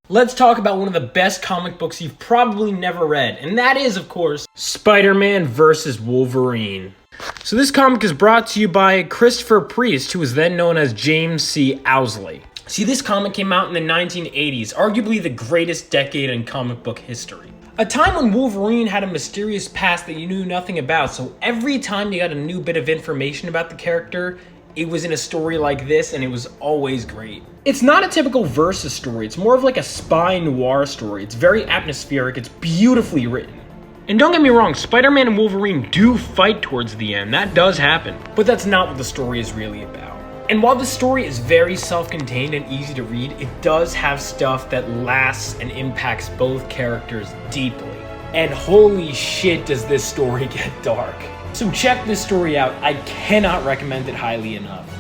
Let's talk about one of the best comic books you've probably never read, and that is, of course, Spider-Man vs. Wolverine. So this comic is brought to you by Christopher Priest, who was then known as James C. Owsley. See, this comic came out in the 1980s, arguably the greatest decade in comic book history. A time when Wolverine had a mysterious past that you knew nothing about, so every time you got a new bit of information about the character, it was in a story like this, and it was always great. It's not a typical versus story, it's more of like a spy noir story. It's very atmospheric, it's beautifully written. And don't get me wrong, Spider-Man and Wolverine do fight towards the end, that does happen. But that's not what the story is really about. And while the story is very self-contained and easy to read, it does have stuff that lasts and impacts both characters deeply. And holy shit does this story get dark. So check this story out, I cannot recommend it highly enough.